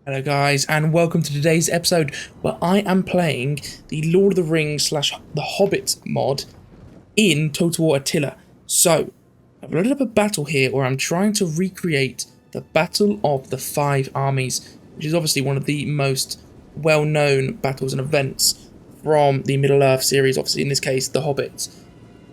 Hello guys, and welcome to today's episode where I am playing the Lord of the Rings slash the Hobbit mod in Total War Attila. So, I've loaded up a battle here where I'm trying to recreate the Battle of the Five Armies, which is obviously one of the most well-known battles and events from the Middle-earth series, obviously in this case, the Hobbit.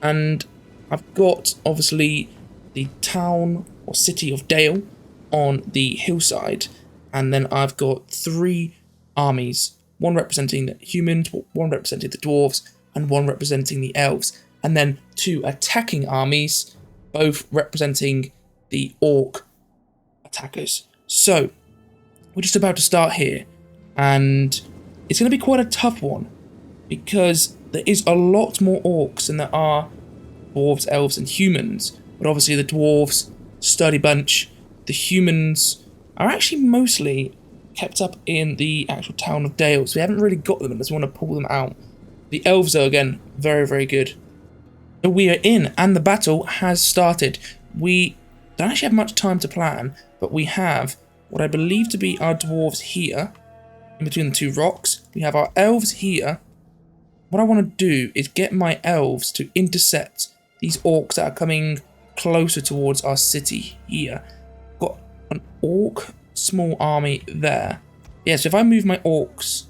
And I've got, obviously, the town or city of Dale on the hillside. And then I've got three armies, one representing the humans, one representing the dwarves, and one representing the elves. And then two attacking armies, both representing the orc attackers. So, we're just about to start here. And it's going to be quite a tough one, because there is a lot more orcs than there are dwarves, elves, and humans. But obviously the dwarves, sturdy bunch, the humans are actually mostly kept up in the actual town of Dale, so we haven't really got them and just want to pull them out. The elves are, again, very, very good. So we are in, and the battle has started. We don't actually have much time to plan, but we have what I believe to be our dwarves here, in between the two rocks. We have our elves here. What I want to do is get my elves to intercept these orcs that are coming closer towards our city here. Got an orc small army there. Yeah, so if I move my elves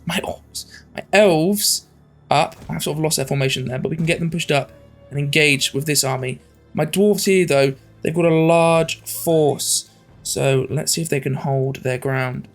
up, I've sort of lost their formation there, but we can get them pushed up and engage with this army. My dwarves here, though, they've got a large force, so let's see if they can hold their ground.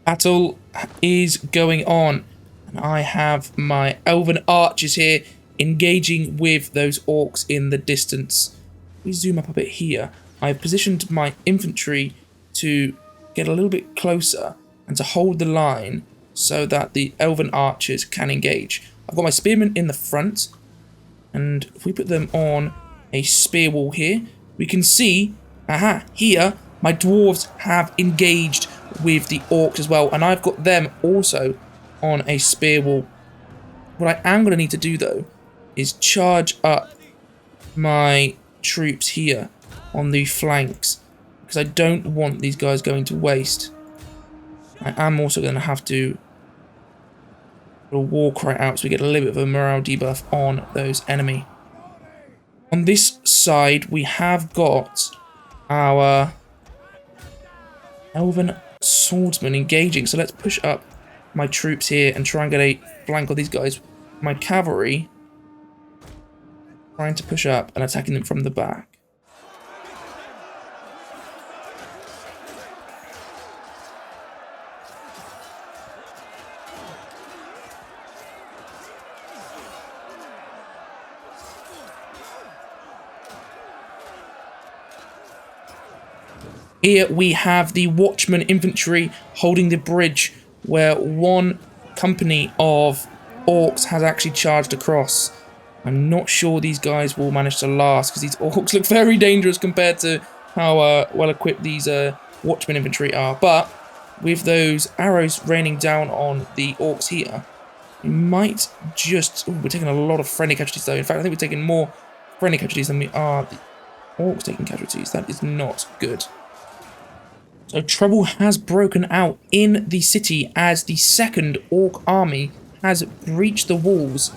Battle is going on, and I have my elven archers here engaging with those orcs in the distance. We zoom up a bit here. I've positioned my infantry to get a little bit closer and to hold the line so that the elven archers can engage. I've got my spearmen in the front, and if we put them on a spear wall here, we can see, here, my dwarves have engaged with the orcs as well, and I've got them also on a spear wall. What I am going to need to do, though, is charge up my troops here on the flanks, because I don't want these guys going to waste. I am also going to have to put a war cry out so we get a little bit of a morale debuff on those enemy. On this side, we have got our elven swordsmen engaging, so let's push up my troops here and try and get a flank of these guys. My cavalry trying to push up and attacking them from the back. Here we have the Watchman infantry holding the bridge where one company of orcs has actually charged across. I'm not sure these guys will manage to last because these orcs look very dangerous compared to how well equipped these Watchman infantry are. But with those arrows raining down on the orcs here, we might just... we're taking a lot of friendly casualties though. In fact, I think we're taking more friendly casualties than we are the orcs taking casualties. That is not good. So trouble has broken out in the city as the second orc army has breached the walls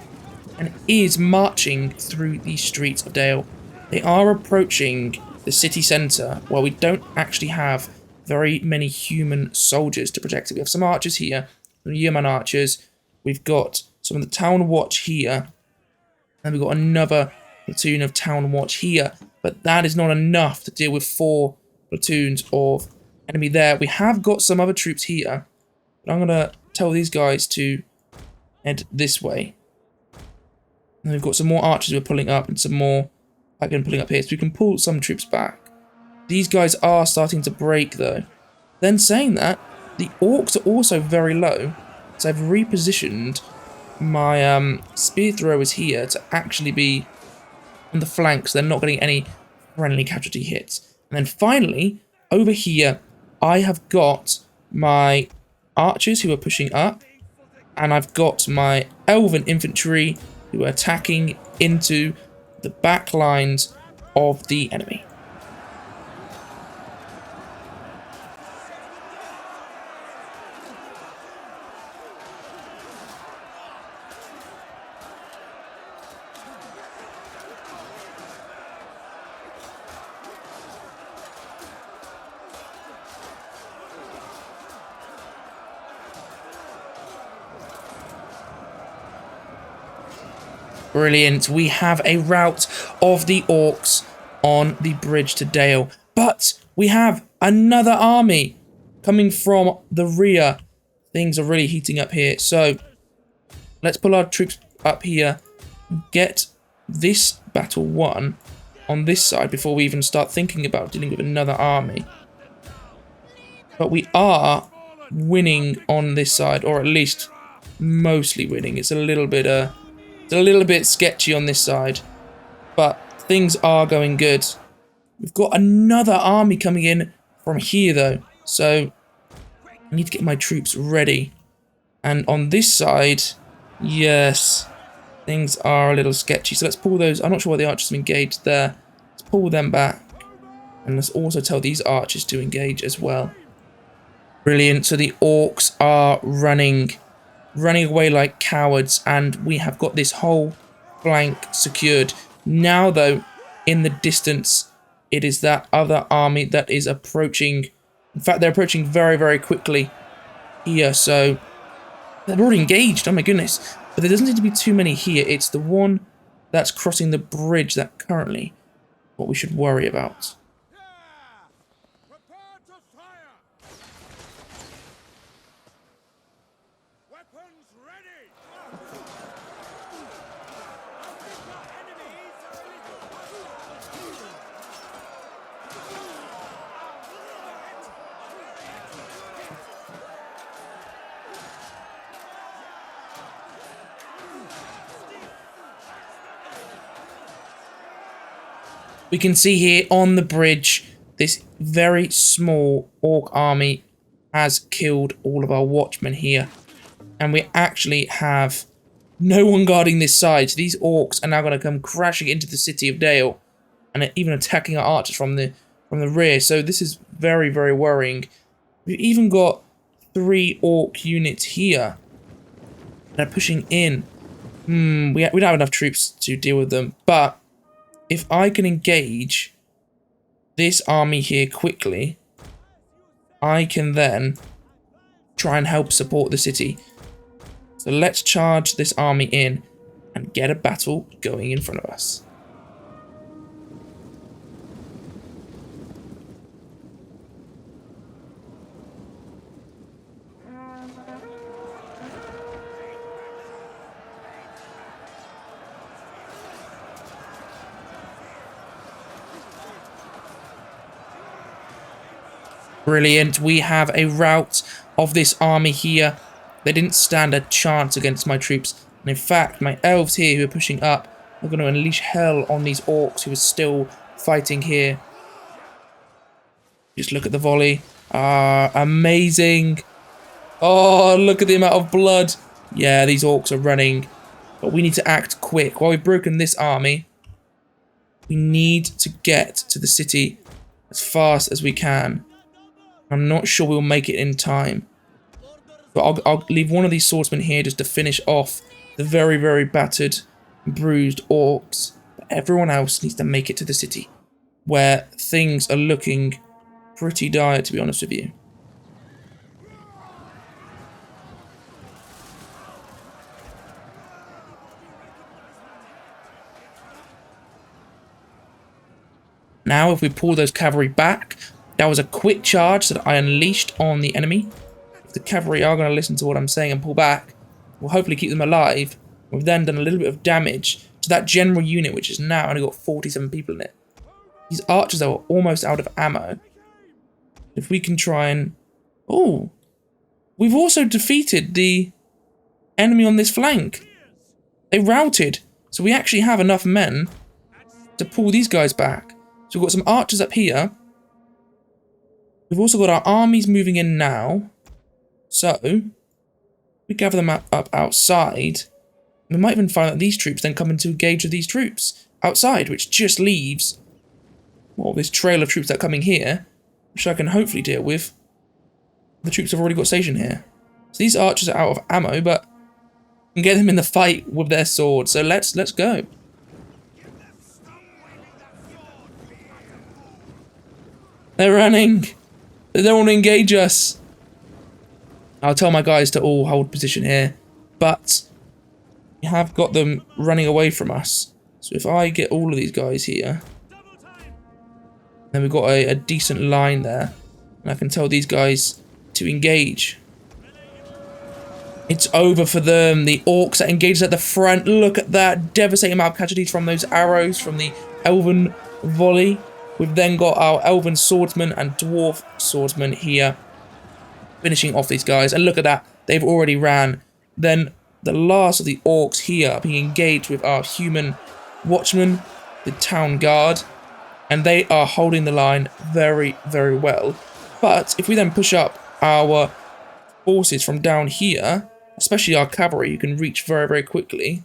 and is marching through the streets of Dale. They are approaching the city centre, where we don't actually have very many human soldiers to protect it. We have some archers here, some yeoman archers. We've got some of the town watch here, and we've got another platoon of town watch here. But that is not enough to deal with 4 platoons of enemy there. We have got some other troops here, but I'm going to tell these guys to head this way. And we've got some more archers we're pulling up and some more again pulling up here, so we can pull some troops back. These guys are starting to break though. Then saying that, the orcs are also very low, so I've repositioned my spear throwers here to actually be on the flanks. They're not getting any friendly casualty hits. And then finally, over here, I have got my archers who are pushing up, and I've got my elven infantry who are attacking into the back lines of the enemy. Brilliant. We have a rout of the orcs on the bridge to Dale. But we have another army coming from the rear. Things are really heating up here. So let's pull our troops up here. Get this battle won on this side before we even start thinking about dealing with another army. But we are winning on this side, or at least mostly winning. It's a little bit sketchy on this side, but things are going good. We've got another army coming in from here though, so I need to get my troops ready. And on this side, yes, things are a little sketchy. So let's pull those. I'm not sure why the archers have engaged there. Let's pull them back, and let's also tell these archers to engage as well. Brilliant. So the orcs are running away like cowards, and we have got this whole flank secured. Now though, in the distance, it is that other army that is approaching. In fact, they're approaching very, very quickly here, so they're already engaged. Oh my goodness. But there doesn't seem to be too many here. It's the one that's crossing the bridge that currently what we should worry about. We can see here on the bridge, this very small orc army has killed all of our watchmen here. And we actually have no one guarding this side. So these orcs are now going to come crashing into the city of Dale and even attacking our archers from the rear. So this is very, very worrying. We've even got 3 orc units here that are pushing in. We don't have enough troops to deal with them, but if I can engage this army here quickly, I can then try and help support the city. So let's charge this army in and get a battle going in front of us. Brilliant. We have a rout of this army here. They didn't stand a chance against my troops. And in fact, my elves here who are pushing up are going to unleash hell on these orcs who are still fighting here. Just look at the volley. Amazing. Oh, look at the amount of blood. Yeah, these orcs are running. But we need to act quick. While we've broken this army, we need to get to the city as fast as we can. I'm not sure we'll make it in time. But I'll leave one of these swordsmen here just to finish off the very, very battered, bruised orcs. But everyone else needs to make it to the city, where things are looking pretty dire, to be honest with you. Now, if we pull those cavalry back, that was a quick charge that I unleashed on the enemy. If the cavalry are going to listen to what I'm saying and pull back, we'll hopefully keep them alive. We've then done a little bit of damage to that general unit, which has now only got 47 people in it. These archers are almost out of ammo. If we can try and... Oh! We've also defeated the enemy on this flank. They routed. So we actually have enough men to pull these guys back. So we've got some archers up here. We've also got our armies moving in now. So, we gather them up outside. We might even find that these troops then come in to engage with these troops outside, which just leaves, well, this trail of troops that are coming here, which I can hopefully deal with. The troops have already got stationed here. So these archers are out of ammo, but we can get them in the fight with their swords. So let's go. They're running. They don't want to engage us. I'll tell my guys to all hold position here. But We have got them running away from us. So if I get all of these guys here, then we've got a decent line there. And I can tell these guys to engage. It's over for them. The orcs are engaged at the front. Look at that. Devastating amount of casualties from those arrows from the elven volley. We've then got our elven swordsman and dwarf swordsman here, finishing off these guys. And look at that. They've already ran. Then the last of the orcs here are being engaged with our human watchmen, the town guard. And they are holding the line very, very well. But if we then push up our forces from down here, especially our cavalry, who can reach very, very quickly,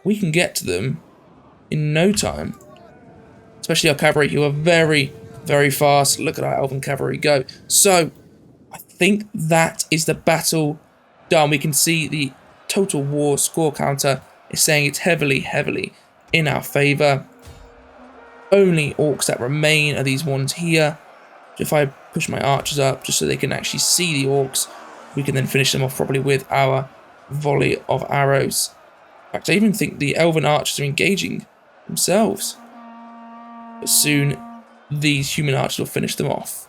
we can get to them in no time. Especially our cavalry, who are very, very fast. Look at our elven cavalry go. So, I think that is the battle done. We can see the Total War score counter is saying it's heavily, heavily in our favour. Only orcs that remain are these ones here. If I push my archers up just so they can actually see the orcs, we can then finish them off probably with our volley of arrows. In fact, I even think the elven archers are engaging themselves. But soon, these human archers will finish them off.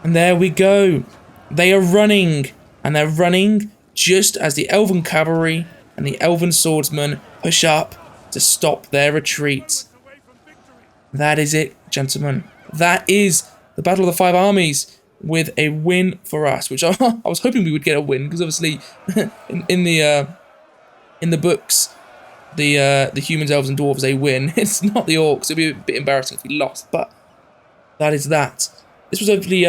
And there we go. They are running. And they're running just as the elven cavalry and the elven swordsmen push up to stop their retreat. That is it, gentlemen. That is the Battle of the Five Armies with a win for us, which I was hoping we would get a win, because obviously in the books, the humans, elves, and dwarves, they win. It's not the orcs. It'd be a bit embarrassing if we lost, but that is that. This was hopefully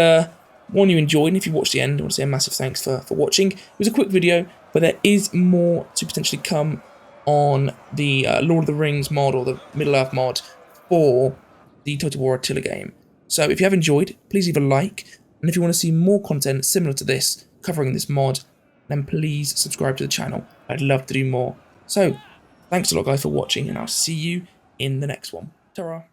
one you enjoyed, and if you watched the end, I want to say a massive thanks for watching. It was a quick video, but there is more to potentially come on the Lord of the Rings mod, or the Middle-earth mod, for the Total War Attila game. So if you have enjoyed, please leave a like, and if you want to see more content similar to this, covering this mod, then please subscribe to the channel. I'd love to do more. So, thanks a lot guys for watching, and I'll see you in the next one. Ta-ra!